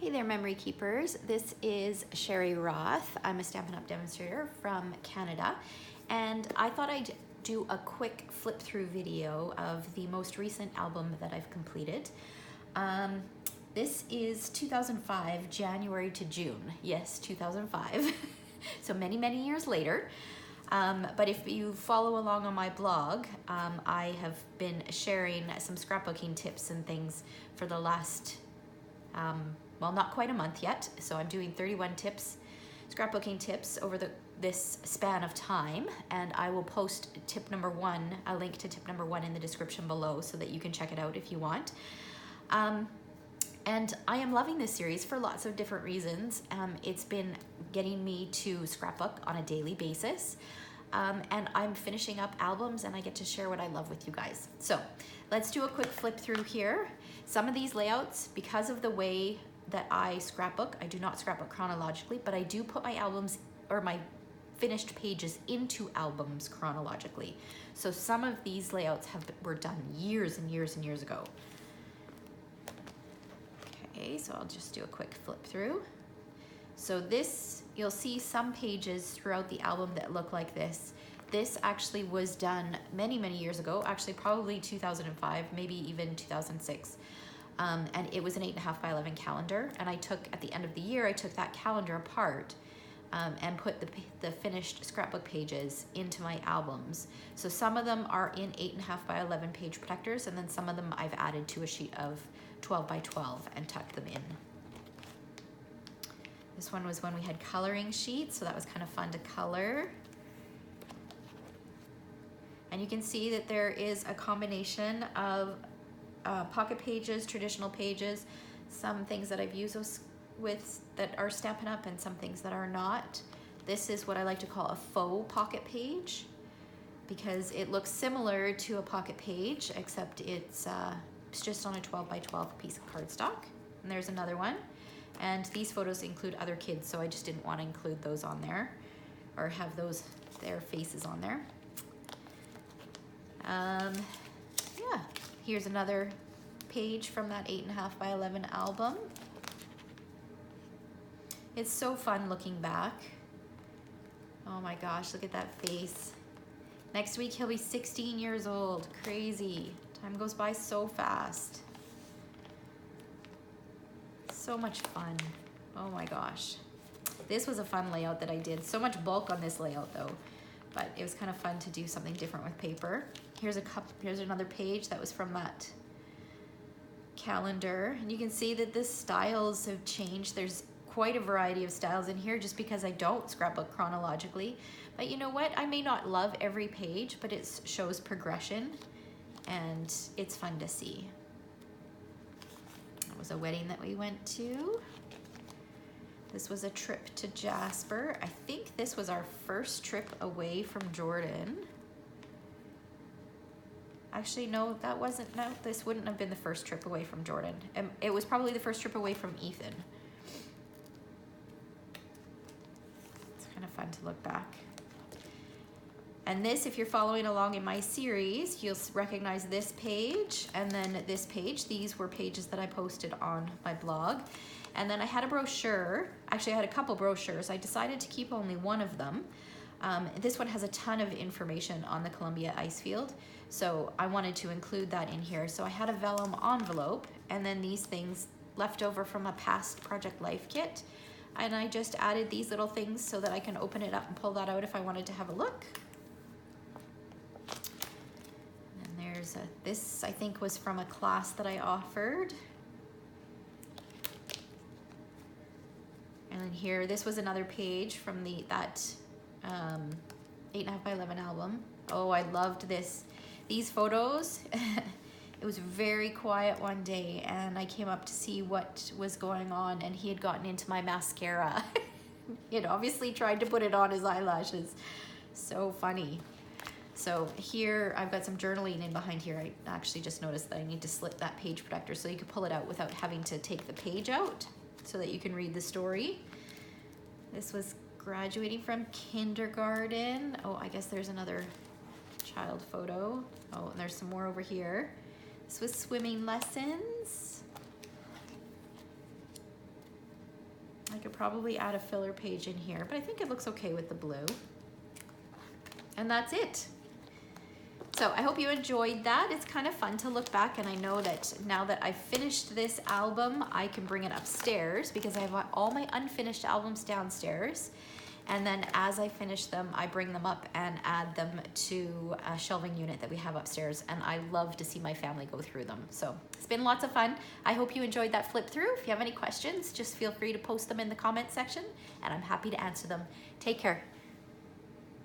Hey there, memory keepers. This is Sherry Roth. I'm a Stampin' Up! Demonstrator from Canada, and I thought I'd do a quick flip through video of the most recent album that I've completed. This is 2005, January to June. Yes, 2005. So many, many years later. But if you follow along on my blog, I have been sharing some scrapbooking tips and things for the last well, not quite a month yet. So I'm doing 31 tips, scrapbooking tips over this span of time. And I will post tip number 1, a link to tip number 1 in the description below so that you can check it out if you want. And I am loving this series for lots of different reasons. It's been getting me to scrapbook on a daily basis. And I'm finishing up albums and I get to share what I love with you guys. So let's do a quick flip through here. Some of these layouts, because of the way that I scrapbook, I do not scrapbook chronologically, but I do put my albums or my finished pages into albums chronologically. So some of these layouts were done years and years and years ago. Okay, so I'll just do a quick flip through. So this, you'll see some pages throughout the album that look like this. This actually was done many, many years ago, actually probably 2005, maybe even 2006. And it was an 8.5 by 11 calendar. And I took, at the end of the year, I took that calendar apart and put the finished scrapbook pages into my albums. So some of them are in 8.5 by 11 page protectors, and then some of them I've added to a sheet of 12 by 12 and tucked them in. This one was when we had coloring sheets, so that was kind of fun to color. And you can see that there is a combination of pocket pages, traditional pages, some things that I've used with that are Stampin' Up! And some things that are not. This is what I like to call a faux pocket page because it looks similar to a pocket page, except it's just on a 12 by 12 piece of cardstock. And there's another one. And these photos include other kids, so I just didn't want to include those on there or have their faces on there. Yeah, here's another page from that 8.5 by 11 album. It's so fun looking back. Oh my gosh, look at that face. Next week he'll be 16 years old. Crazy. Time goes by so fast. So much fun. Oh my gosh. This was a fun layout that I did. So much bulk on this layout though, but it was kind of fun to do something different with paper. Here's another page that was from that calendar. And you can see that the styles have changed. There's quite a variety of styles in here just because I don't scrapbook chronologically. But you know what? I may not love every page, but it shows progression and it's fun to see. It was a wedding that we went to. This was a trip to Jasper. I think this was our first trip away from Jordan. Actually, no, that wasn't, no, this wouldn't have been the first trip away from Jordan. It was probably the first trip away from Ethan. It's kind of fun to look back. And this, if you're following along in my series, you'll recognize this page and then this page. These were pages that I posted on my blog. And then I had a brochure. Actually, I had a couple brochures. I decided to keep only one of them. This one has a ton of information on the Columbia ice field, so I wanted to include that in here. So I had a vellum envelope and then these things left over from a past Project Life kit. And I just added these little things so that I can open it up and pull that out if I wanted to have a look. And there's this I think was from a class that I offered. And then here, this was another page from that 8.5 by 11 album. Oh, I loved this. These photos, it was very quiet one day and I came up to see what was going on and he had gotten into my mascara. He had obviously tried to put it on his eyelashes. So funny. So here, I've got some journaling in behind here. I actually just noticed that I need to slit that page protector so you can pull it out without having to take the page out so that you can read the story. This was graduating from kindergarten. Oh, I guess there's another child photo. Oh, and there's some more over here. This was swimming lessons. could probably add a filler page in here, but I think it looks okay with the blue. And that's it. So I hope you enjoyed that. It's kind of fun to look back, and I know that now that I've finished this album, I can bring it upstairs because I have all my unfinished albums downstairs. And then as I finish them, I bring them up and add them to a shelving unit that we have upstairs. And I love to see my family go through them. So it's been lots of fun. I hope you enjoyed that flip through. If you have any questions, just feel free to post them in the comment section and I'm happy to answer them. Take care.